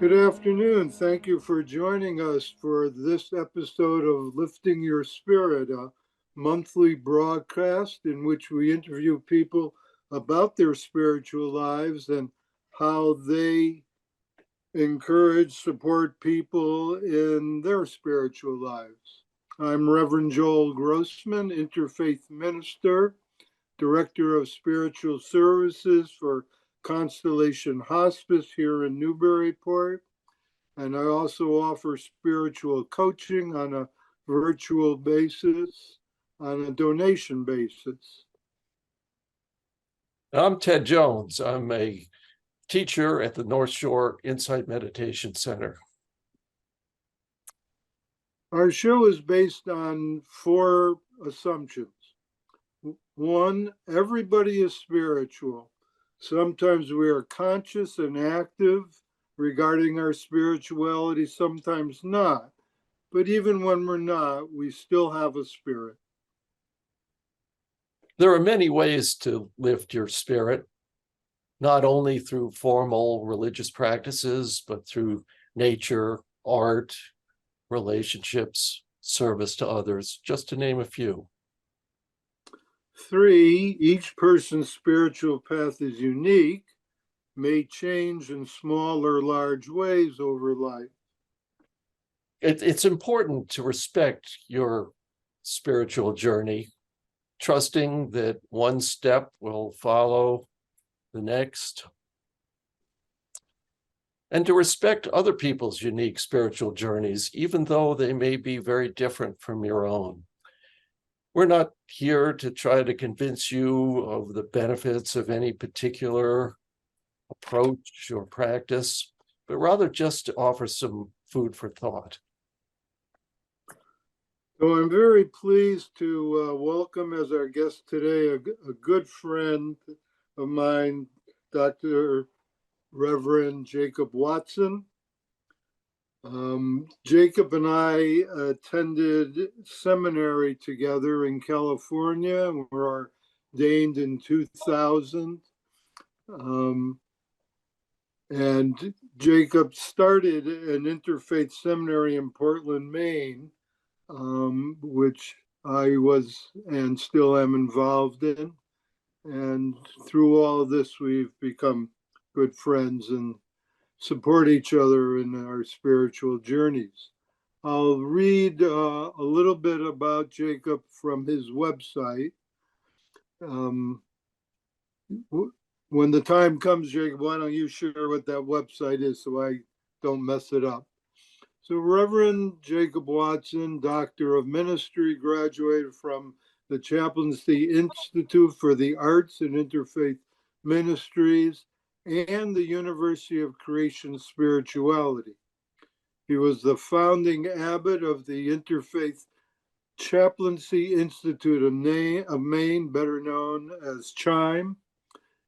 Good afternoon. Thank you for joining us for this episode of Lifting Your Spirit, a monthly broadcast in which we interview people about their spiritual lives and how they encourage, support people in their spiritual lives. I'm Reverend Joel Grossman, Interfaith Minister, Director of Spiritual Services for Constellation Hospice here in Newburyport. And I also offer spiritual coaching on a virtual basis, on a donation basis. I'm Ted Jones. I'm a teacher at the North Shore Insight Meditation Center. Our show is based on 4 assumptions. 1, everybody is spiritual. Sometimes we are conscious and active regarding our spirituality, sometimes not. But even when we're not, we still have a spirit. There are many ways to lift your spirit, not only through formal religious practices, but through nature, art, relationships, service to others, just to name a few. 3, each person's spiritual path is unique, may change in small or large ways over life. It's important to respect your spiritual journey, trusting that one step will follow the next, and to respect other people's unique spiritual journeys, even though they may be very different from your own. We're not here to try to convince you of the benefits of any particular approach or practice, but rather just to offer some food for thought. So I'm very pleased to welcome as our guest today a good friend of mine, Dr. Reverend Jacob Watson. Jacob and I attended seminary together in California and were ordained in 2000. And Jacob started an interfaith seminary in Portland, Maine, which I was and still am involved in. And through all of this, we've become good friends and support each other in our spiritual journeys. I'll read a little bit about Jacob from his website. When the time comes, Jacob, why don't you share what that website is so I don't mess it up? So Reverend Jacob Watson, Doctor of Ministry, graduated from the Chaplaincy Institute for the Arts and Interfaith Ministries and the University of Creation Spirituality. He was the founding abbot of the Interfaith Chaplaincy Institute of Maine, better known as CHIME.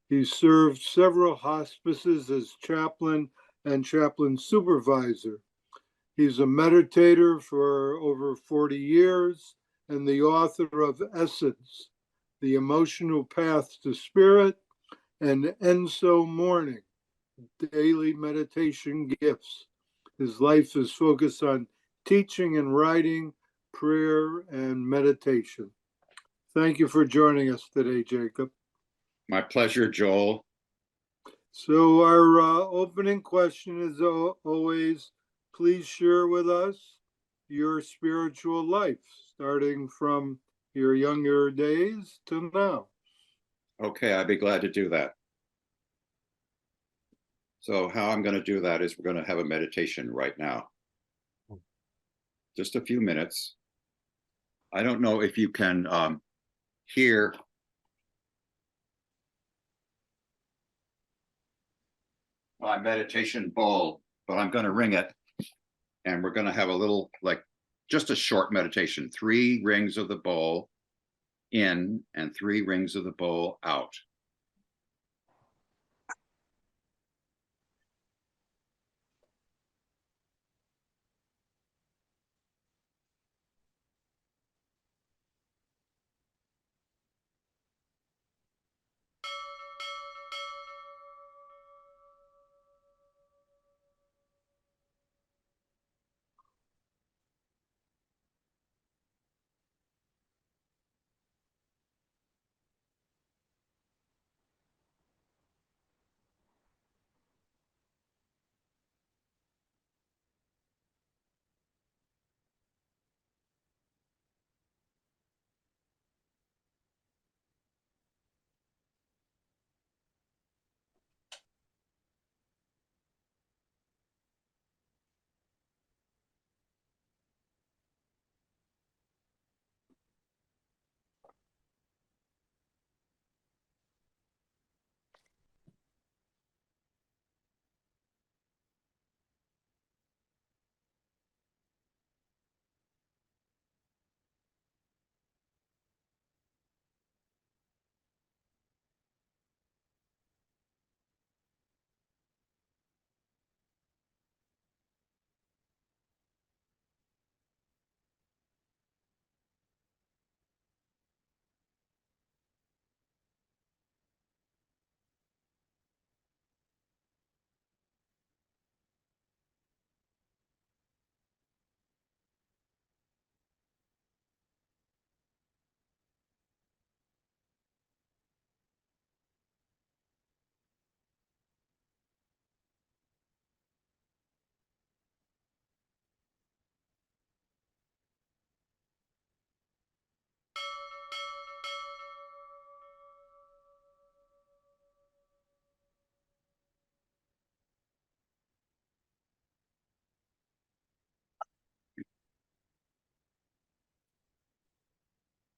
He served several hospices as chaplain and chaplain supervisor. He's a meditator for over 40 years and the author of Essence, The Emotional Path to Spirit, and Enso Morning, Daily Meditation Gifts. His life is focused on teaching and writing, prayer, and meditation. Thank you for joining us today, Jacob. My pleasure, Joel. So our opening question is always, please share with us your spiritual life, starting from your younger days to now. Okay, I'd be glad to do that. So how I'm going to do that is we're going to have a meditation right now. Just a few minutes. I don't know if you can hear my meditation bowl, but I'm going to ring it. And we're going to have a little, just a short meditation. 3 rings of the bowl in and 3 rings of the bowl out.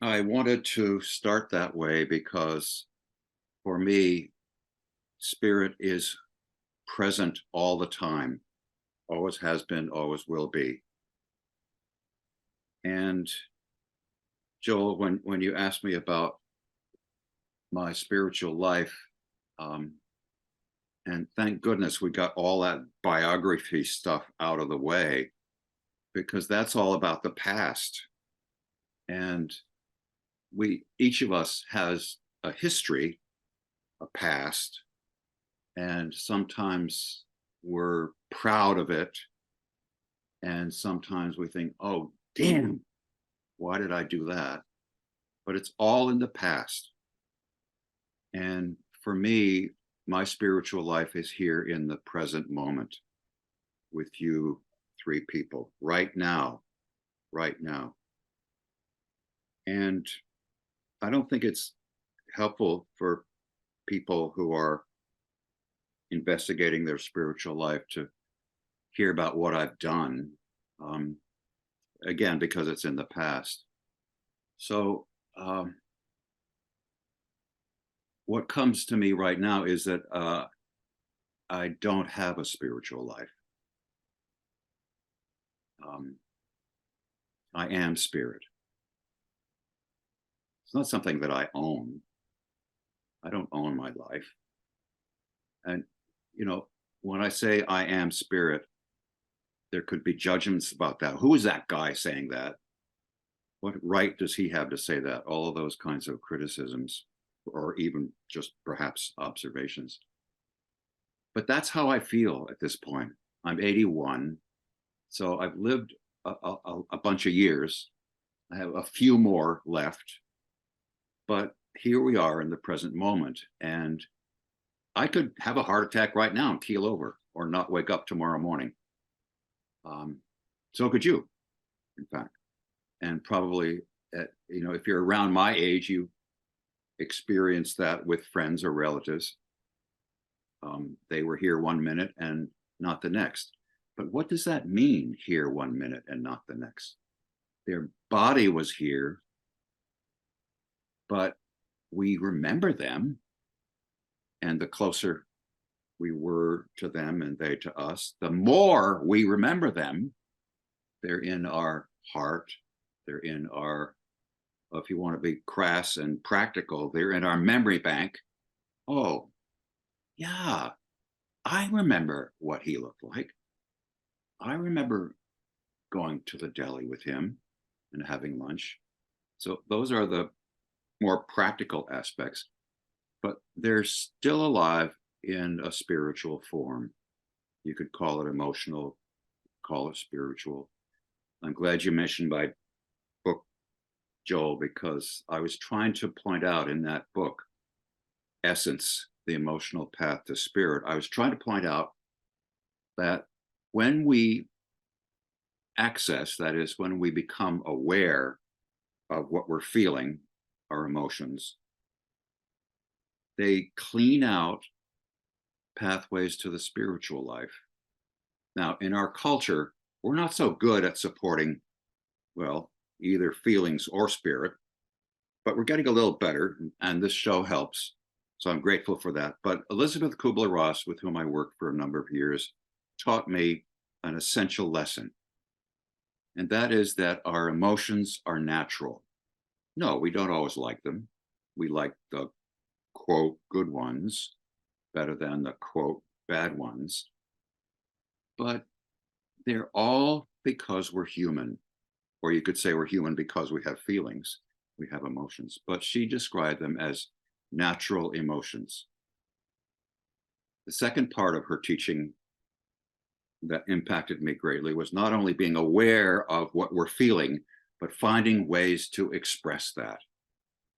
I wanted to start that way because for me, spirit is present all the time, always has been, always will be. And Joel, when you asked me about my spiritual life, and thank goodness we got all that biography stuff out of the way, because that's all about the past. And each of us has a history, a past, and sometimes we're proud of it. And sometimes we think, oh, damn, why did I do that? But it's all in the past. And for me, my spiritual life is here in the present moment with you three people right now. And I don't think it's helpful for people who are investigating their spiritual life to hear about what I've done, again, because it's in the past. So what comes to me right now is that I don't have a spiritual life. I am spirit. It's not something that I own. I don't own my life. And, when I say I am spirit, there could be judgments about that. Who is that guy saying that? What right does he have to say that? All of those kinds of criticisms, or even just perhaps observations. But that's how I feel at this point. I'm 81, so I've lived a bunch of years. I have a few more left, but here we are in the present moment. And I could have a heart attack right now and keel over or not wake up tomorrow morning. So could you, in fact. And probably, if you're around my age, you experience that with friends or relatives. They were here 1 minute and not the next. But what does that mean, here 1 minute and not the next? Their body was here, but we remember them. And the closer we were to them and they to us, the more we remember them. They're in our heart. They're in our, if you want to be crass and practical, they're in our memory bank. Oh, yeah, I remember what he looked like. I remember going to the deli with him and having lunch. So those are the more practical aspects, but they're still alive in a spiritual form. You could call it emotional, call it spiritual. I'm glad you mentioned my book, Joel, because I was trying to point out in that book, Essence, the Emotional Path to Spirit, I was trying to point out that when we access, that is, when we become aware of what we're feeling, our emotions, they clean out pathways to the spiritual life. Now, in our culture, we're not so good at supporting, well, either feelings or spirit, but we're getting a little better, and this show helps. So I'm grateful for that. But Elizabeth Kubler-Ross, with whom I worked for a number of years, taught me an essential lesson. And that is that our emotions are natural. No, we don't always like them. We like the, quote, good ones better than the, quote, bad ones. But they're all because we're human. Or you could say we're human because we have feelings, we have emotions. But she described them as natural emotions. The second part of her teaching that impacted me greatly was not only being aware of what we're feeling, but finding ways to express that.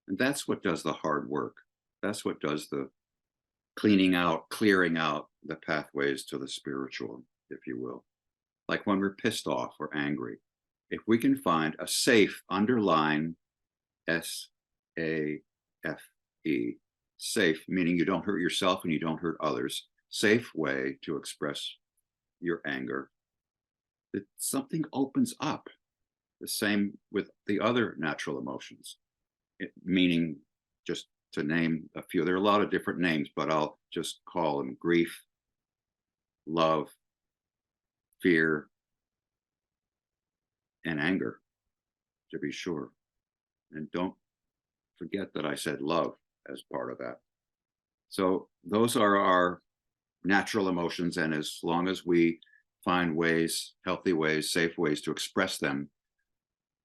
And that's what does the hard work. That's what does the clearing out the pathways to the spiritual, if you will. Like when we're pissed off or angry, if we can find a safe, underline SAFE, safe, meaning you don't hurt yourself and you don't hurt others, safe way to express your anger, that something opens up. The same with the other natural emotions. meaning, just to name a few, there are a lot of different names, but I'll just call them grief, love, fear, and anger, to be sure. And don't forget that I said love as part of that. So those are our natural emotions. And as long as we find ways, healthy ways, safe ways to express them,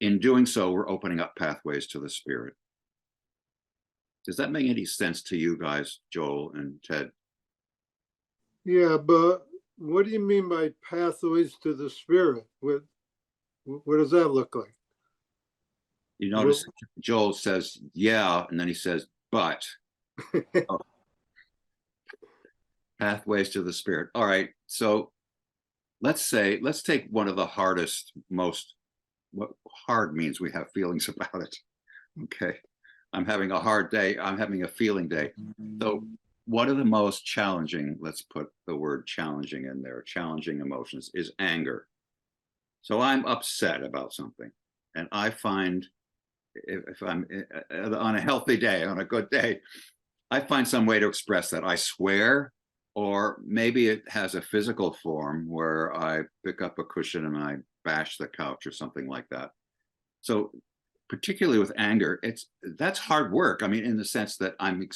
in doing so, we're opening up pathways to the spirit. Does that make any sense to you guys, Joel and Ted? Yeah, but what do you mean by pathways to the spirit? What does that look like? You notice Joel says, yeah, and then he says, but. Oh. Pathways to the spirit. All right. So let's take one of the hardest, what hard means we have feelings about it. Okay. I'm having a hard day. I'm having a feeling day. So one of the most challenging, let's put the word challenging in there, challenging emotions, is anger. So I'm upset about something. And I find, if I'm on a healthy day, on a good day, I find some way to express that. I swear, or maybe it has a physical form where I pick up a cushion and I bash the couch or something like that. So particularly with anger, that's hard work. I mean, in the sense that I'm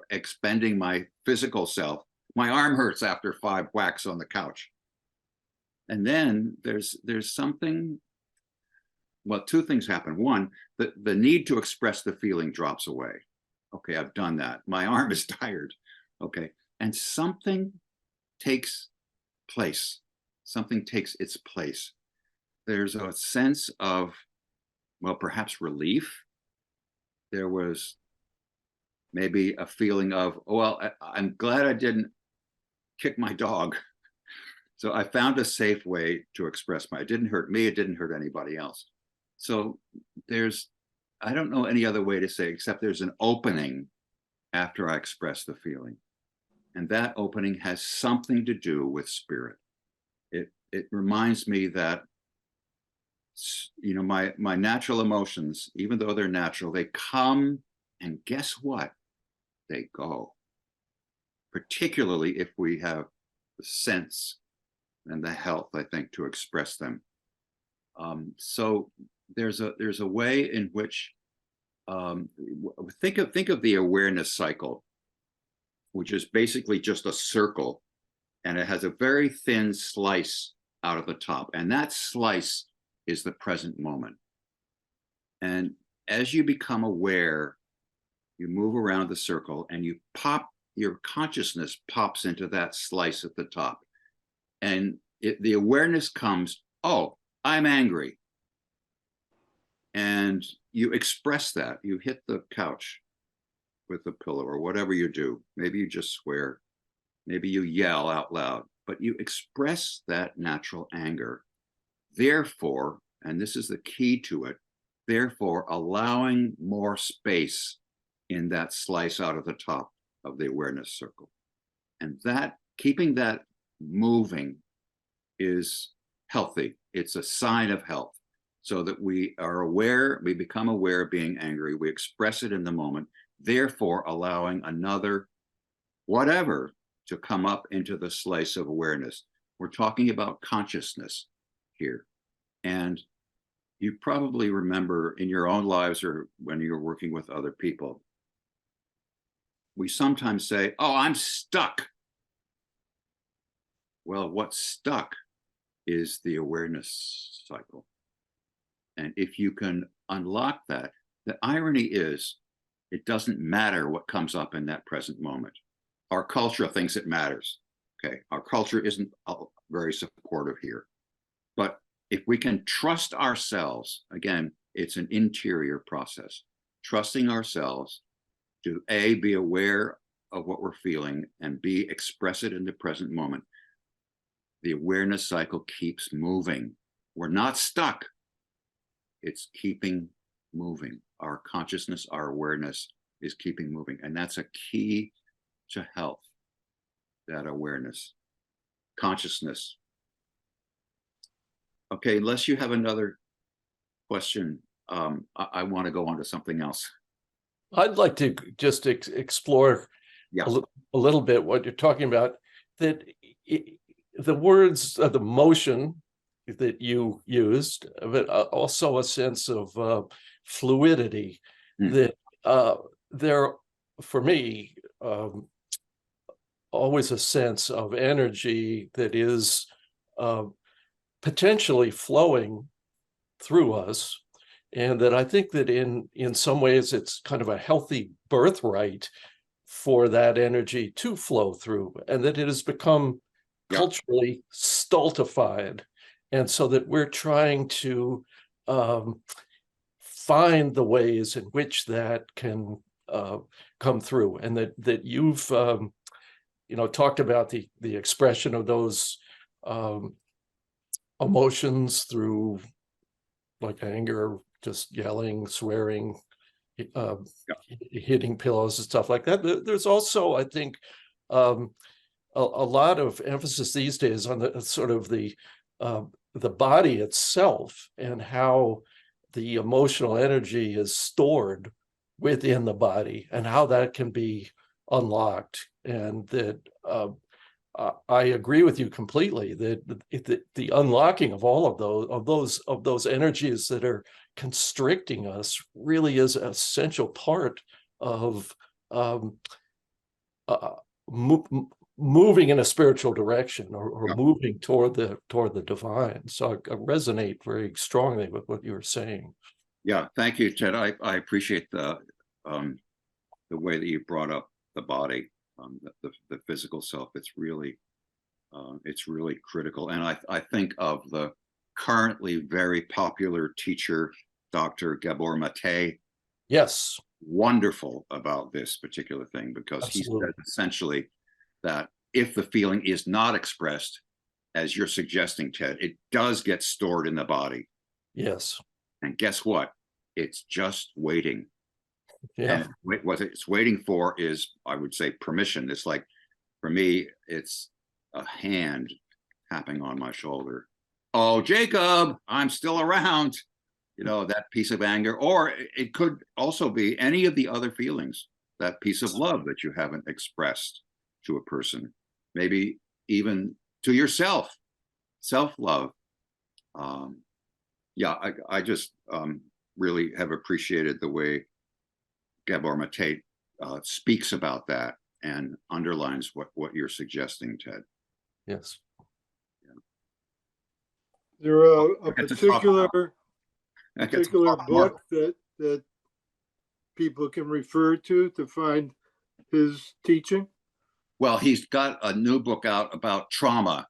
expending my physical self. My arm hurts after 5 whacks on the couch. And then there's something, well, 2 things happen. One, the need to express the feeling drops away. Okay, I've done that. My arm is tired. Okay, and something takes place. Something takes its place. There's a sense of, well, perhaps relief. There was maybe a feeling of, oh, well, I'm glad I didn't kick my dog. So I found a safe way to express it didn't hurt me, it didn't hurt anybody else. So I don't know any other way to say, except there's an opening after I express the feeling. And that opening has something to do with spirit. It reminds me that, my natural emotions, even though they're natural, they come, and guess what? They go. Particularly if we have the sense and the health, I think, to express them. So there's a way in which think of the awareness cycle, which is basically just a circle, and it has a very thin slice out of the top, and that slice is the present moment. And as you become aware, you move around the circle and your consciousness pops into that slice at the top, and the awareness comes, oh, I'm angry. And you express that. You hit the couch with the pillow or whatever you do. Maybe you just swear. Maybe you yell out loud, but you express that natural anger. Therefore, and this is the key to it, therefore allowing more space in that slice out of the top of the awareness circle. And that, keeping that moving, is healthy. It's a sign of health. So that we are aware, we become aware of being angry, we express it in the moment, therefore allowing another whatever to come up into the slice of awareness. We're talking about consciousness here. And you probably remember in your own lives or when you're working with other people, we sometimes say, oh, I'm stuck. Well, what's stuck is the awareness cycle. And if you can unlock that, the irony is it doesn't matter what comes up in that present moment. Our culture thinks it matters. Okay, our culture isn't very supportive here. But if we can trust ourselves, again, it's an interior process. Trusting ourselves to A, be aware of what we're feeling, and B, express it in the present moment. The awareness cycle keeps moving. We're not stuck. It's keeping moving. Our consciousness, our awareness is keeping moving. And that's a key to health, that awareness, consciousness. Okay, unless you have another question, I want to go on to something else. I'd like to just explore Yeah. a little bit what you're talking about, that the words, the motion that you used, but also a sense of fluidity, that there, for me, always a sense of energy that is potentially flowing through us. And that I think that in some ways it's kind of a healthy birthright for that energy to flow through, and that it has become culturally stultified. And so that we're trying to find the ways in which that can come through. And that you've talked about the expression of those emotions through, like, anger, just yelling, swearing, hitting pillows and stuff like that. There's also, I think, a lot of emphasis these days on the sort of the body itself, and how the emotional energy is stored within the body, and how that can be unlocked. And that I agree with you completely that the unlocking of all of those energies that are constricting us really is an essential part of moving in a spiritual direction, or moving toward the divine. So I resonate very strongly with what you were saying. Yeah, thank you, Ted. I appreciate the way that you brought up the body, the physical self. It's really critical. And I think of the currently very popular teacher, Dr. Gabor Mate. Yes. Wonderful about this particular thing, because Absolutely. He said essentially that if the feeling is not expressed, as you're suggesting, Ted, it does get stored in the body. Yes. And guess what? It's just waiting. Yeah. And what it's waiting for is, I would say, permission. It's like, for me, it's a hand tapping on my shoulder. Oh, Jacob, I'm still around. That piece of anger. Or it could also be any of the other feelings, that piece of love that you haven't expressed to a person, maybe even to yourself, self-love. I just really have appreciated the way Gabor Mate speaks about that and underlines what you're suggesting, Ted. Yes. Is there a particular book that people can refer to find his teaching? Well, he's got a new book out about trauma.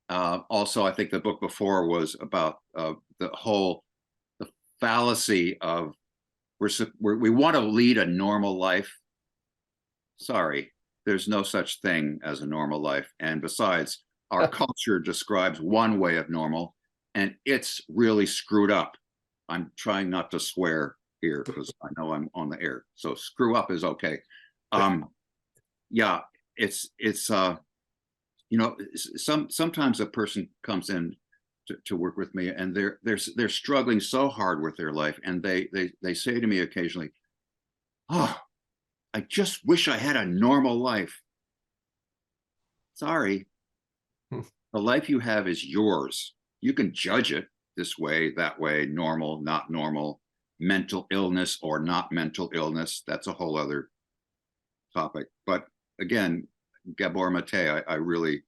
Also, I think the book before was about the fallacy of we want to lead a normal life. Sorry, there's no such thing as a normal life. And besides, our culture describes one way of normal, and it's really screwed up. I'm trying not to swear here because I know I'm on the air. So screw up is okay. Sometimes a person comes in to work with me, and they're struggling so hard with their life, and they say to me occasionally, "Oh, I just wish I had a normal life." Sorry, the life you have is yours. You can judge it this way, that way, normal, not normal, mental illness or not mental illness. That's a whole other topic. But again, Gabor Mate, I really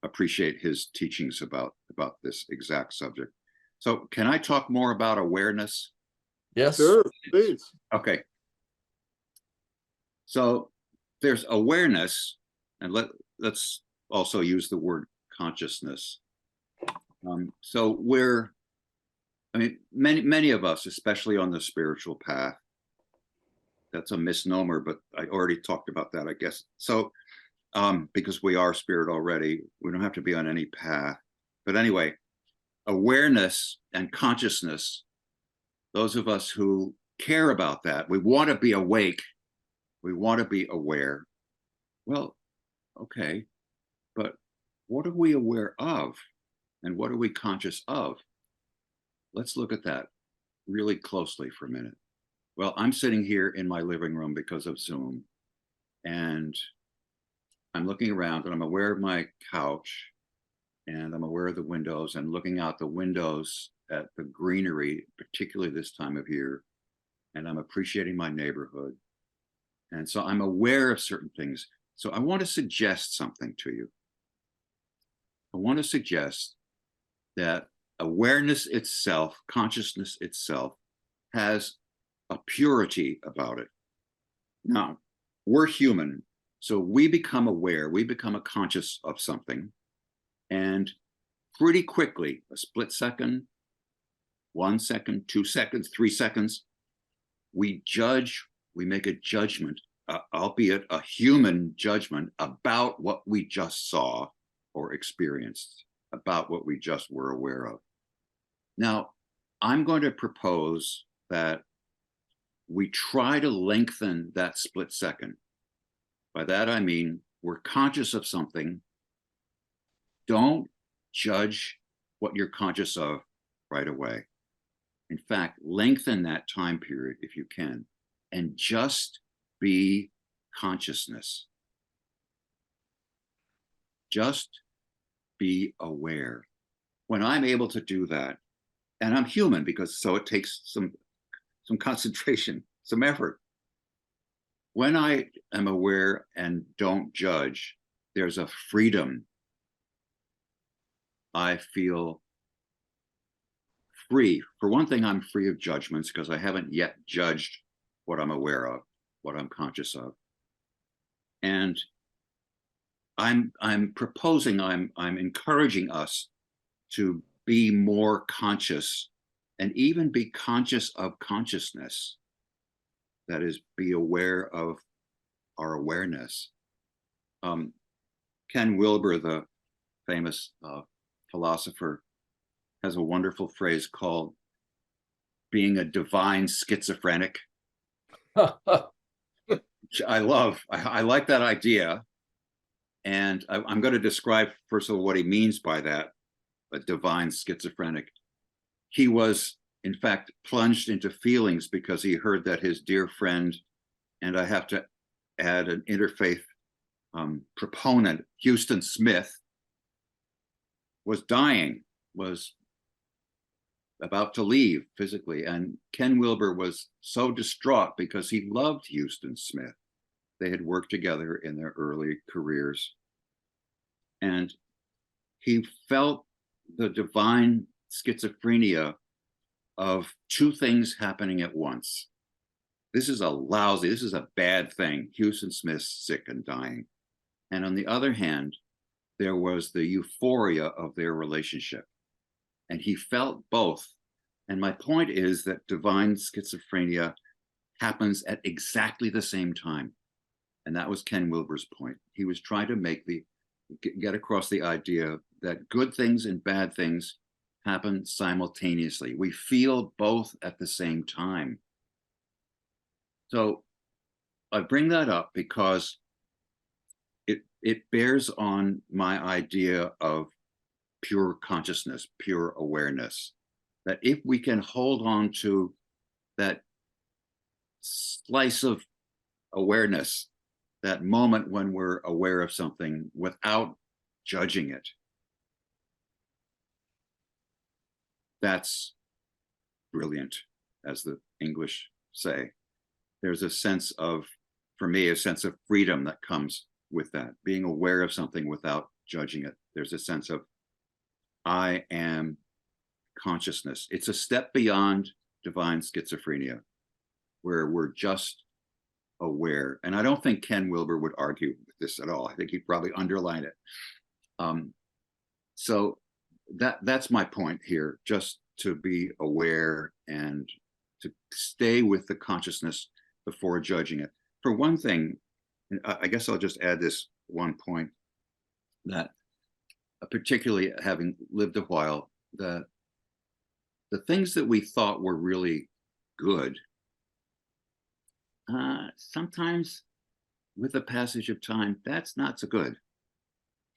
appreciate his teachings about this exact subject. So can I talk more about awareness? Yes. Sure, please. Okay. So there's awareness, and let's also use the word consciousness. So many of us, especially on the spiritual path, that's a misnomer, but I already talked about that, I guess. So because we are spirit already, we don't have to be on any path. But anyway, awareness and consciousness, those of us who care about that, we want to be awake, we want to be aware. Well, okay, but what are we aware of? And what are we conscious of? Let's look at that really closely for a minute. Well, I'm sitting here in my living room because of Zoom, and I'm looking around and I'm aware of my couch, and I'm aware of the windows and looking out the windows at the greenery, particularly this time of year, and I'm appreciating my neighborhood. And so I'm aware of certain things. So I want to suggest something to you. I want to suggest that awareness itself, consciousness itself, has a purity about it. Now, we're human, so we become aware, we become conscious of something, and pretty quickly, a split second, 1 second, 2 seconds, 3 seconds, we judge, we make a judgment, albeit a human judgment, about what we just saw or experienced, about what we just were aware of. Now, I'm going to propose that we try to lengthen that split second. By that, I mean, we're conscious of something. Don't judge what you're conscious of right away. In fact, lengthen that time period if you can, and just be consciousness. Just be aware. When I'm able to do that, and I'm human, because so it takes some concentration, some effort. When I am aware and don't judge, there's a freedom. I feel free. For one thing, I'm free of judgments because I haven't yet judged what I'm aware of, what I'm conscious of. And I'm proposing, I'm encouraging us to be more conscious and even be conscious of consciousness. That is, be aware of our awareness. Ken Wilber, the famous philosopher, has a wonderful phrase called being a divine schizophrenic. Which I love. I like that idea. And I'm going to describe, first of all, what he means by that, a divine schizophrenic. He was, in fact, plunged into feelings because he heard that his dear friend, and I have to add an interfaith proponent, Houston Smith, was dying, was about to leave physically. And Ken Wilber was so distraught because he loved Houston Smith. They had worked together in their early careers. And he felt the divine schizophrenia of two things happening at once. This is a bad thing. Houston Smith's sick and dying. And on the other hand, there was the euphoria of their relationship. And he felt both. And my point is that divine schizophrenia happens at exactly the same time. And that was Ken Wilber's point. He was trying to get across the idea that good things and bad things happen simultaneously. We feel both at the same time. So I bring that up because it bears on my idea of pure consciousness, pure awareness, that if we can hold on to that slice of awareness, that moment when we're aware of something without judging it, that's brilliant, as the English say. There's a sense of, for me, a sense of freedom that comes with that, being aware of something without judging it. There's a sense of, I am consciousness. It's a step beyond divine schizophrenia, where we're just aware. And I don't think Ken Wilber would argue with this at all. I think he'd probably underline it. So that's my point here, just to be aware and to stay with the consciousness before judging it. For one thing, I guess I'll just add this one point, that particularly having lived a while, that the things that we thought were really good, sometimes with the passage of time, that's not so good.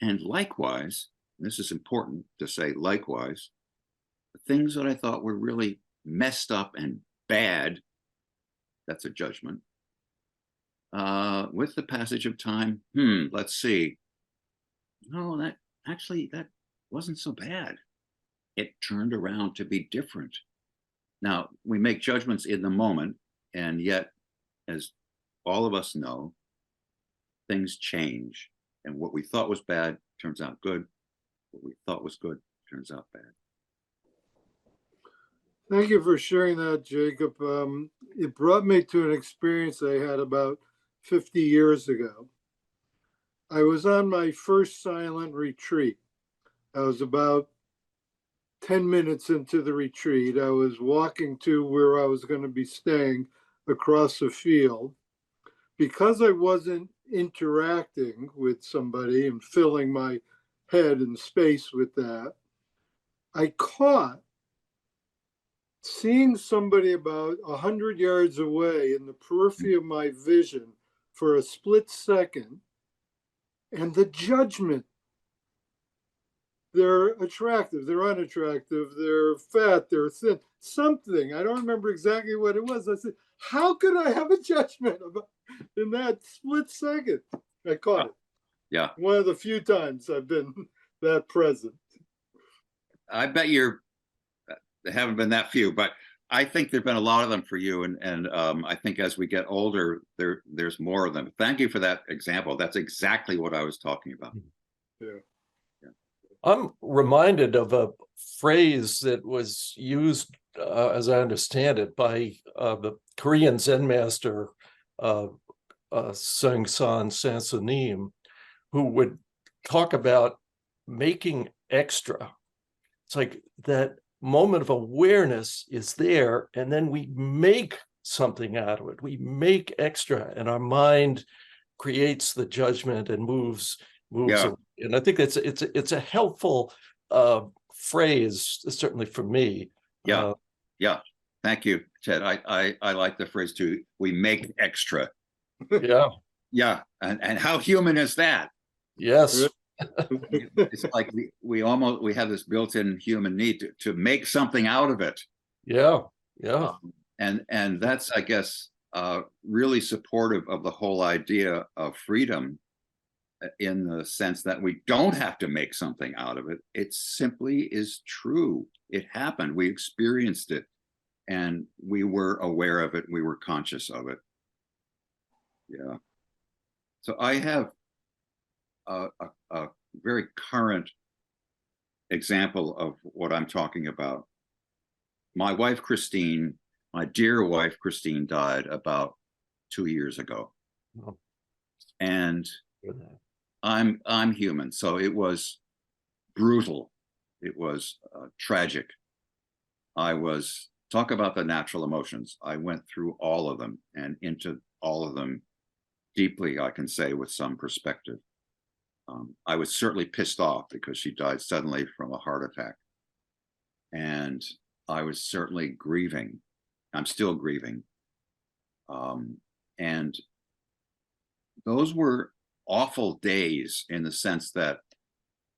And likewise, and this is important to say, likewise, the things that I thought were really messed up and bad That's a judgment. With the passage of time, let's see. No, that wasn't so bad. It turned around to be different. Now, we make judgments in the moment, and yet, as all of us know, things change. And what we thought was bad turns out good. What we thought was good turns out bad. Thank you for sharing that, Jacob. It brought me to an experience I had about 50 years ago. I was on my first silent retreat. I was about 10 minutes into the retreat. I was walking to where I was going to be staying across the field. Because I wasn't interacting with somebody and filling my head and space with that, I caught seeing somebody about 100 yards away in the periphery of my vision for a split second, and the judgment. They're attractive, they're unattractive, they're fat, they're thin, something. I don't remember exactly what it was. I said, how could I have a judgment about in that split second? I caught it. Yeah. One of the few times I've been that present. I bet there haven't been that few, but I think there've been a lot of them for you. And I think as we get older, there's more of them. Thank you for that example. That's exactly what I was talking about. Yeah. I'm reminded of a phrase that was used, as I understand it, by the Korean Zen master Seung-san Sansunim, who would talk about making extra. It's like that moment of awareness is there, and then we make something out of it. We make extra, and our mind creates the judgment and moves. Yeah. And I think it's a helpful phrase, certainly for me. Yeah. Yeah. Thank you, Ted. I like the phrase too. We make extra. Yeah. Yeah. And how human is that? Yes. It's like we have this built-in human need to make something out of it. Yeah. Yeah. And that's, I guess, really supportive of the whole idea of freedom, in the sense that we don't have to make something out of it. It simply is true. It happened. We experienced it, and we were aware of it. We were conscious of it. Yeah. So I have a very current example of what I'm talking about. My wife, Christine, my dear wife, Christine, died about 2 years ago. Oh. And I'm human, so it was brutal. It was tragic. Talk about the natural emotions. I went through all of them and into all of them deeply, I can say, with some perspective. I was certainly pissed off because she died suddenly from a heart attack. And I was certainly grieving. I'm still grieving. And those were awful days, in the sense that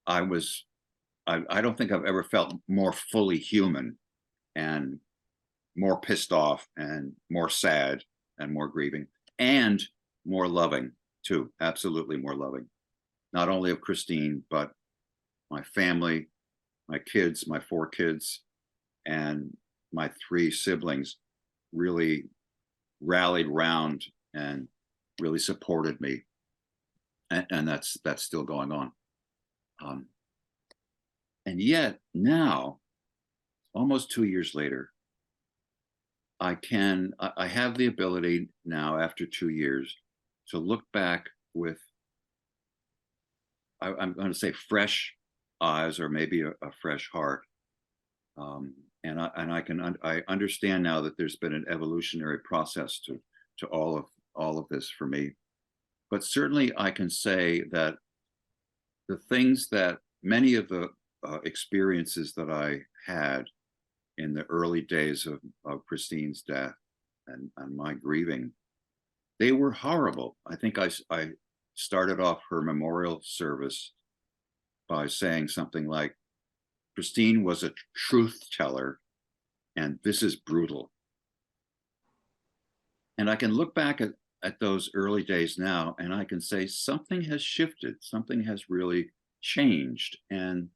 I don't think I've ever felt more fully human, and more pissed off, and more sad, and more grieving, and more loving too. Absolutely more loving, not only of Christine, but my family, my kids, my 4 kids, and my 3 siblings really rallied round and really supported me. And that's still going on. And yet now, almost 2 years later, I have the ability now, after 2 years, to look back with, I'm going to say, fresh eyes, or maybe a fresh heart. And I understand now that there's been an evolutionary process to all of this for me. But certainly I can say that the things that many of the experiences that I had in the early days of Christine's death and my grieving, they were horrible. I think I started off her memorial service by saying something like, Christine was a truth teller, and this is brutal. And I can look back at those early days now, and I can say something has shifted, something has really changed. And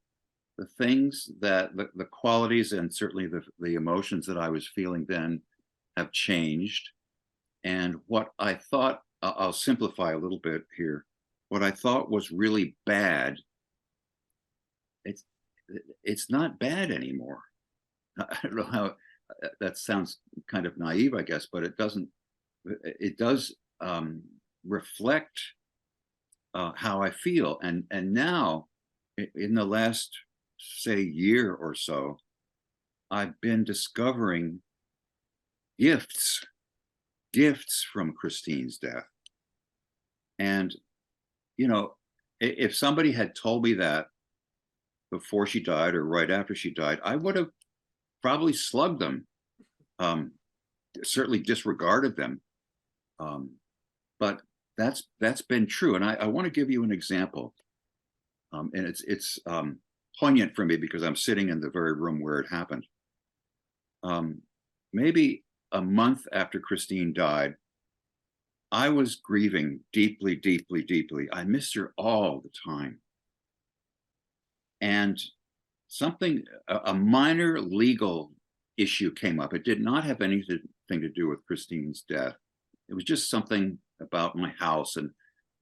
the things that the qualities and certainly the emotions that I was feeling then have changed. And what I thought, I'll simplify a little bit here, what I thought was really bad, it's not bad anymore. I don't know how that sounds kind of naive, I guess, but it does reflect how I feel. And now in the last, say, year or so, I've been discovering gifts from Christine's death. And, you know, if somebody had told me that before she died or right after she died, I would have probably slugged them, certainly disregarded them. But that's been true. And I want to give you an example. And it's poignant for me because I'm sitting in the very room where it happened. Maybe a month after Christine died, I was grieving deeply, deeply, deeply. I missed her all the time. And a minor legal issue came up. It did not have anything to do with Christine's death. It was just something about my house. And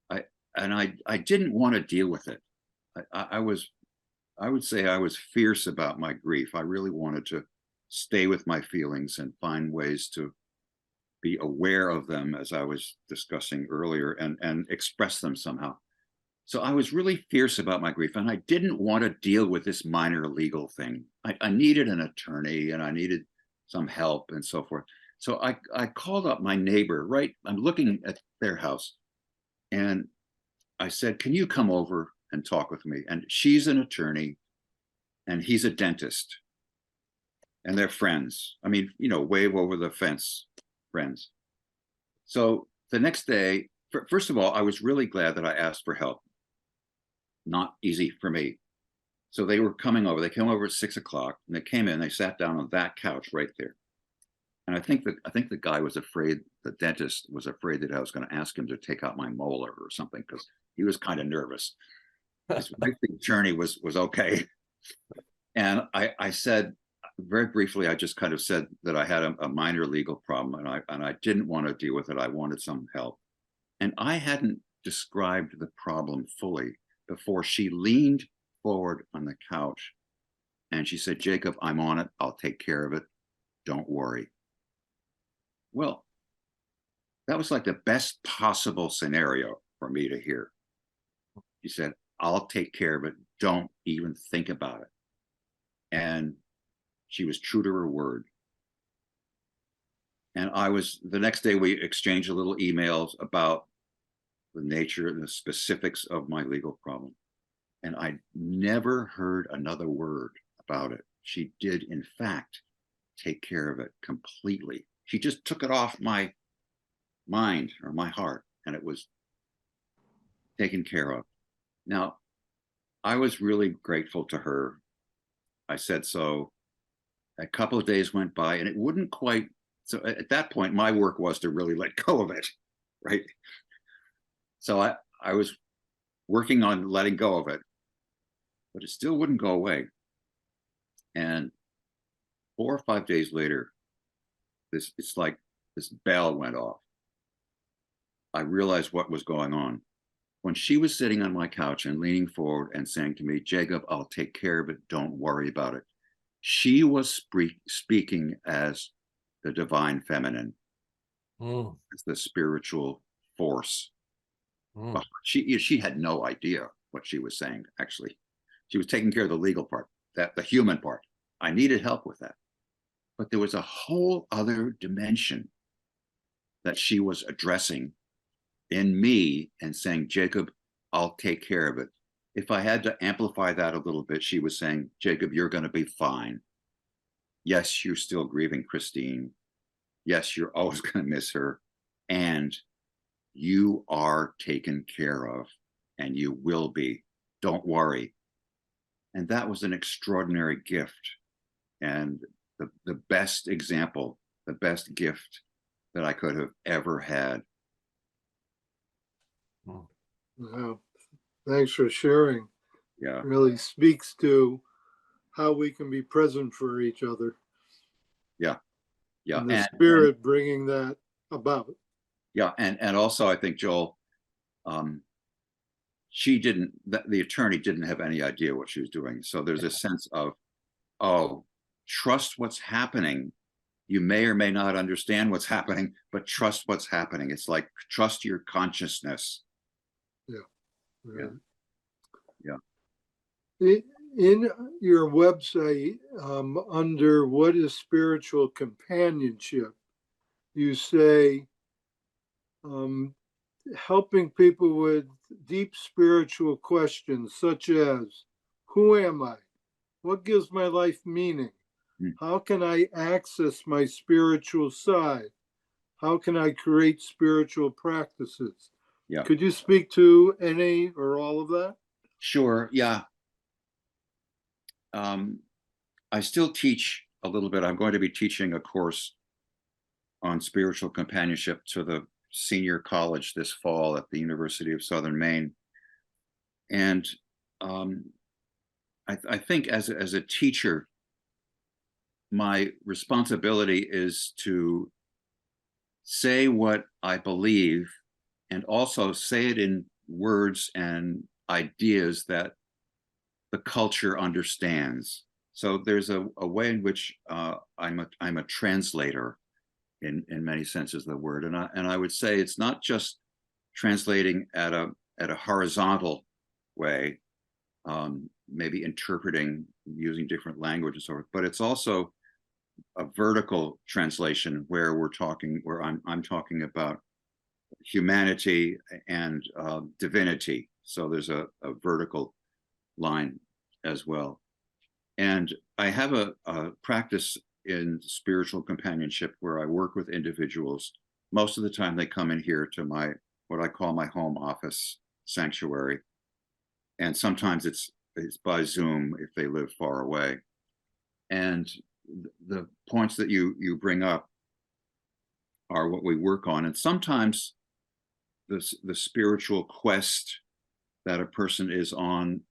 I didn't want to deal with it. I would say I was fierce about my grief. I really wanted to stay with my feelings and find ways to be aware of them, as I was discussing earlier, and express them somehow. So I was really fierce about my grief, and I didn't want to deal with this minor legal thing. I needed an attorney, and I needed some help and so forth. So I called up my neighbor, right? I'm looking at their house, and I said, can you come over and talk with me? And she's an attorney, and he's a dentist, and they're friends. I mean, you know, wave over the fence friends. So the next day, first of all, I was really glad that I asked for help. Not easy for me. So they were coming over. They came over at 6 o'clock, and they came in. They sat down on that couch right there. And I think the guy was afraid. The dentist was afraid that I was going to ask him to take out my molar or something, because he was kind of nervous. His wife, the attorney, was okay. And I said very briefly, I just kind of said that I had a minor legal problem, and I didn't want to deal with it. I wanted some help, and I hadn't described the problem fully before she leaned forward on the couch and she said, Jacob, I'm on it. I'll take care of it. Don't worry. Well, that was like the best possible scenario for me to hear. She said, I'll take care of it. Don't even think about it. And she was true to her word. And the next day we exchanged a little emails about the nature and the specifics of my legal problem. And I never heard another word about it. She did, in fact, take care of it completely. She just took it off my mind or my heart, and it was taken care of. Now, I was really grateful to her. I said so. A couple of days went by, and it wouldn't quite. So at that point, my work was to really let go of it, right? So I was working on letting go of it, but it still wouldn't go away. And 4 or 5 days later, it's like this bell went off. I realized what was going on. When she was sitting on my couch and leaning forward and saying to me, Jacob, I'll take care of it. Don't worry about it. She was speaking as the divine feminine, as the spiritual force. She had no idea what she was saying, actually. She was taking care of the legal part, the human part. I needed help with that. But there was a whole other dimension that she was addressing in me and saying, Jacob, I'll take care of it. If I had to amplify that a little bit, she was saying, Jacob, you're going to be fine. Yes, you're still grieving Christine. Yes, you're always going to miss her. And you are taken care of, and you will be. Don't worry. And that was an extraordinary gift. And the best example, the best gift that I could have ever had. Wow. Thanks for sharing. Yeah. Really speaks to how we can be present for each other. Yeah. Yeah. And the spirit bringing that about. Yeah. And also, I think, Joel, she didn't, the attorney didn't have any idea what she was doing. So there's a sense of, oh, trust what's happening. You may or may not understand what's happening, but trust what's happening. It's like, trust your consciousness. Yeah. Yeah. Yeah. In your website, under what is spiritual companionship, you say helping people with deep spiritual questions such as, who am I? What gives my life meaning? How can I access my spiritual side? How can I create spiritual practices? Yeah. Could you speak to any or all of that? Sure. Yeah. I still teach a little bit. I'm going to be teaching a course on spiritual companionship to the senior college this fall at the University of Southern Maine. And I think as a teacher, my responsibility is to say what I believe and also say it in words and ideas that the culture understands. So there's a way in which I'm a translator in many senses of the word, and I would say it's not just translating at a horizontal way, maybe interpreting using different languages, but it's also a vertical translation where I'm talking about humanity and divinity. So there's a vertical line as well. And I have a practice in spiritual companionship where I work with individuals. Most of the time they come in here to what I call my home office sanctuary. And sometimes it's by Zoom if they live far away. And the points that you bring up are what we work on. And sometimes the spiritual quest that a person is on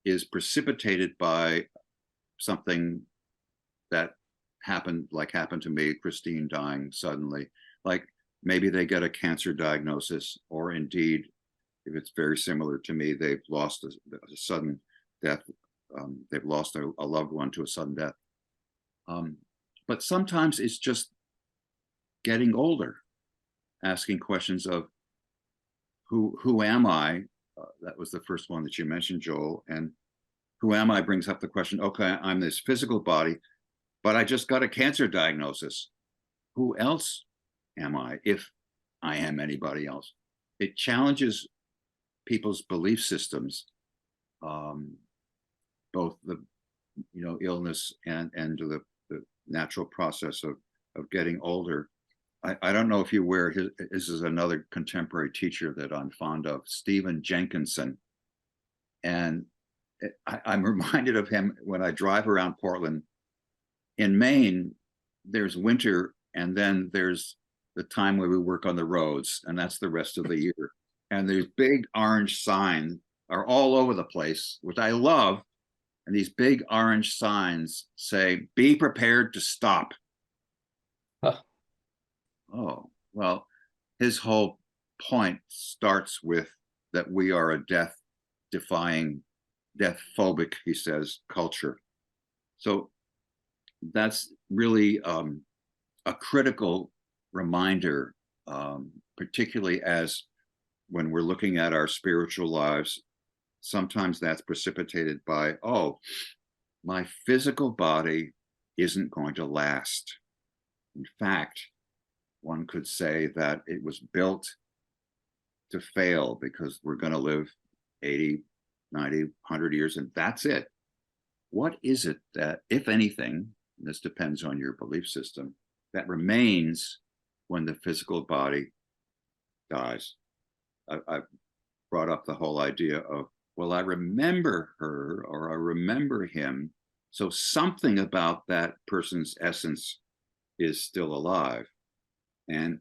is precipitated by something that happened to me, Christine dying suddenly. Like maybe they get a cancer diagnosis, or indeed, if it's very similar to me, they've lost a sudden death. They've lost a loved one to a sudden death. But sometimes it's just getting older, asking questions of who am I? That was the first one that you mentioned, Joel. And who am I brings up the question, okay, I'm this physical body, but I just got a cancer diagnosis. Who else am I, if I am anybody else? It challenges people's belief systems, both the illness and the natural process of getting older. I don't know if you're aware, this is another contemporary teacher that I'm fond of, Stephen Jenkinson. And I'm reminded of him when I drive around Portland. In Maine, there's winter, and then there's the time where we work on the roads, and that's the rest of the year. And there's big orange signs are all over the place, which I love. And these big orange signs say, "Be prepared to stop." Huh. Oh, well, his whole point starts with that we are a death-defying, death-phobic, he says, culture. So that's really a critical reminder, particularly as when we're looking at our spiritual lives, sometimes that's precipitated by, oh, my physical body isn't going to last. In fact, one could say that it was built to fail because we're going to live 80, 90, 100 years, and that's it. What is it that, if anything, this depends on your belief system, that remains when the physical body dies? I've brought up the whole idea of, well, I remember her or I remember him. So something about that person's essence is still alive. And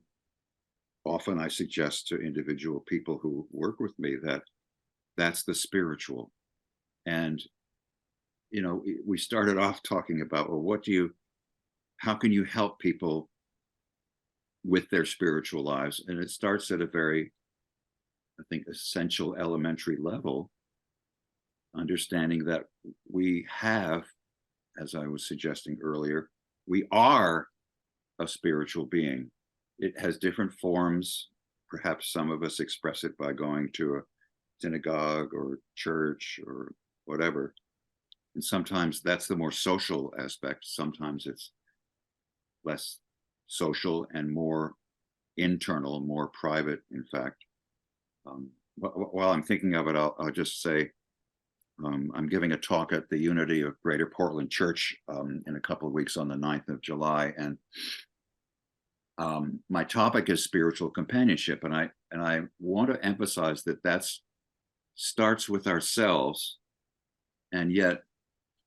often I suggest to individual people who work with me that that's the spiritual. And, you know, we started off talking about, well, how can you help people with their spiritual lives? And it starts at a very, I think, essential elementary level, understanding that we have, as I was suggesting earlier, we are a spiritual being. It has different forms. Perhaps some of us express it by going to a synagogue or church or whatever. And sometimes that's the more social aspect. Sometimes it's less social and more internal, more private, in fact. While I'm thinking of it, I'll just say I'm giving a talk at the Unity of Greater Portland Church in a couple of weeks on the 9th of July. And my topic is spiritual companionship. And I want to emphasize that starts with ourselves. And yet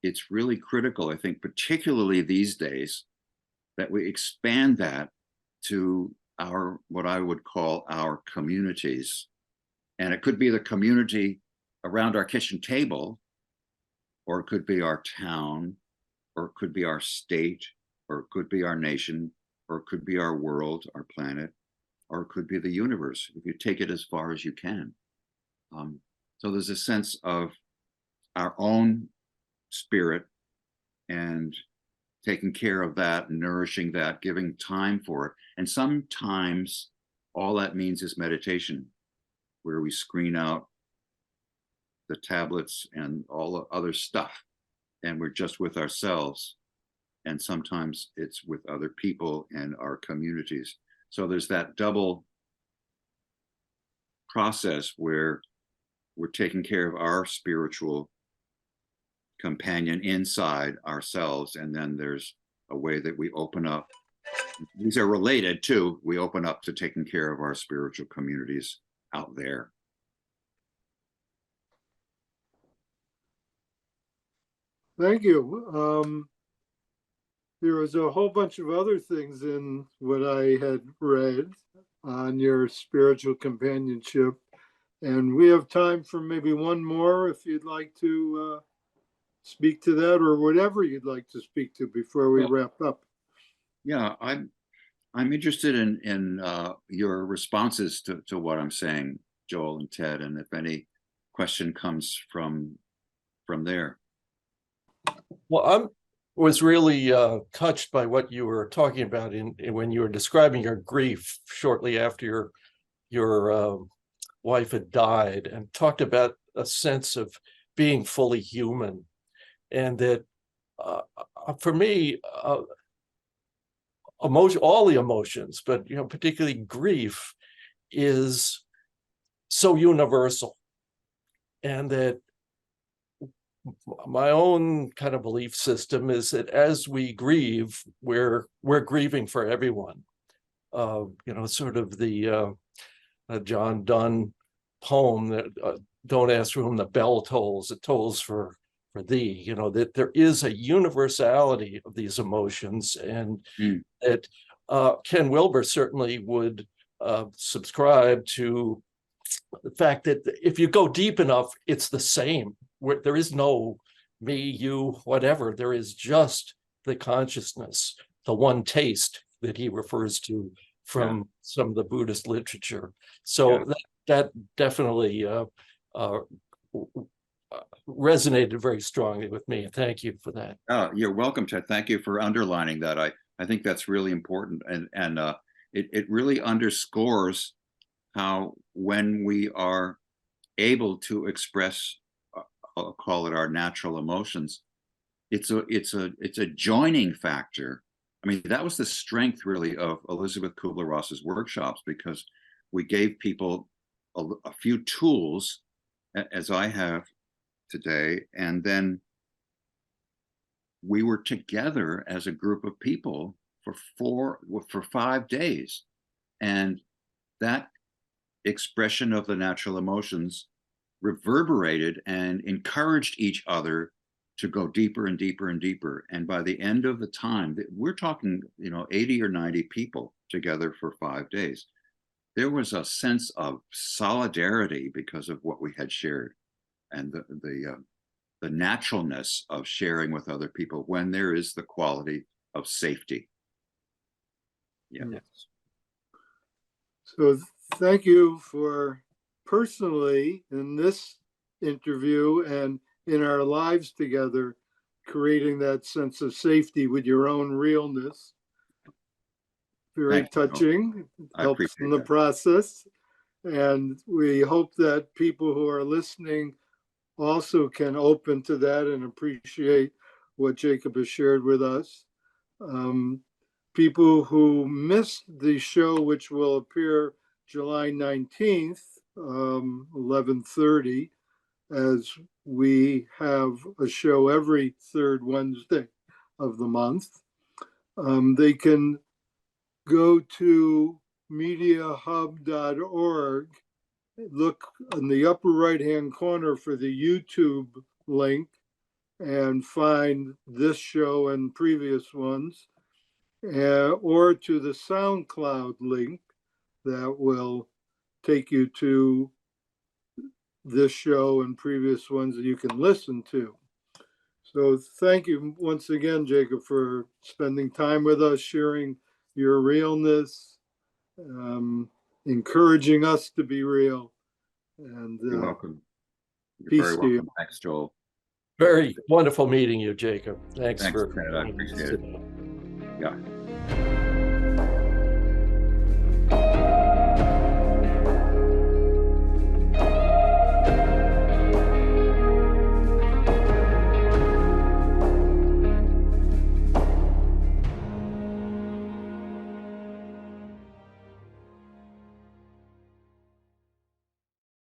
it's really critical, I think, particularly these days, that we expand that to what I would call our communities. And it could be the community around our kitchen table, or it could be our town, or it could be our state, or it could be our nation, or it could be our world, our planet, or it could be the universe, if you take it as far as you can. So there's a sense of our own spirit and taking care of that, nourishing that, giving time for it. And sometimes all that means is meditation, where we screen out the tablets and all the other stuff, and we're just with ourselves. And sometimes it's with other people and our communities. So there's that double process where we're taking care of our spiritual companion inside ourselves, and then there's a way that we open up. These are related too. We open up to taking care of our spiritual communities out there. Thank you. There was a whole bunch of other things in what I had read on your spiritual companionship, and we have time for maybe one more if you'd like to speak to that, or whatever you'd like to speak to before we wrap up. Yeah, I'm interested in your responses to what I'm saying, Joel and Ted, and if any question comes from there. Well, I was really touched by what you were talking about when you were describing your grief shortly after your wife had died, and talked about a sense of being fully human. And that for me, all the emotions, but particularly grief, is so universal. And that my own kind of belief system is that as we grieve, we're grieving for everyone. Sort of the John Donne poem that don't ask for whom the bell tolls, it tolls for thee. That there is a universality of these emotions, and that Ken Wilber certainly would subscribe to the fact that if you go deep enough, it's the same. Where there is no me, you, whatever. There is just the consciousness, the one taste that he refers to from some of the Buddhist literature. So that definitely resonated very strongly with me. Thank you for that. You're welcome, Ted. Thank you for underlining that. I think that's really important, and it really underscores how when we are able to express, I'll call it our natural emotions, it's a joining factor. I mean, that was the strength really of Elizabeth Kubler-Ross's workshops, because we gave people a few tools, as I have today, and then we were together as a group of people for 5 days, and that expression of the natural emotions reverberated and encouraged each other to go deeper and deeper and deeper. And by the end of the time, we're talking 80 or 90 people together for 5 days, there was a sense of solidarity because of what we had shared, and the naturalness of sharing with other people when there is the quality of safety. Yeah. Yes. So thank you for personally in this interview and in our lives together, creating that sense of safety with your own realness. Very Thank you, Joel. touching. I Helps appreciate in the that. process. And we hope that people who are listening also can open to that and appreciate what Jacob has shared with us. People who missed the show, which will appear July 19th, 11:30, as we have a show every third Wednesday of the month. They can go to mediahub.org, look in the upper right-hand corner for the YouTube link, and find this show and previous ones, or to the SoundCloud link that will take you to this show and previous ones that you can listen to. So thank you once again, Jacob, for spending time with us, sharing your realness, encouraging us to be real. And You're welcome. You're peace very to you. welcome. Thanks, Joel. Very wonderful meeting you, Jacob. Thanks Thanks, for Ted. I appreciate it. Yeah.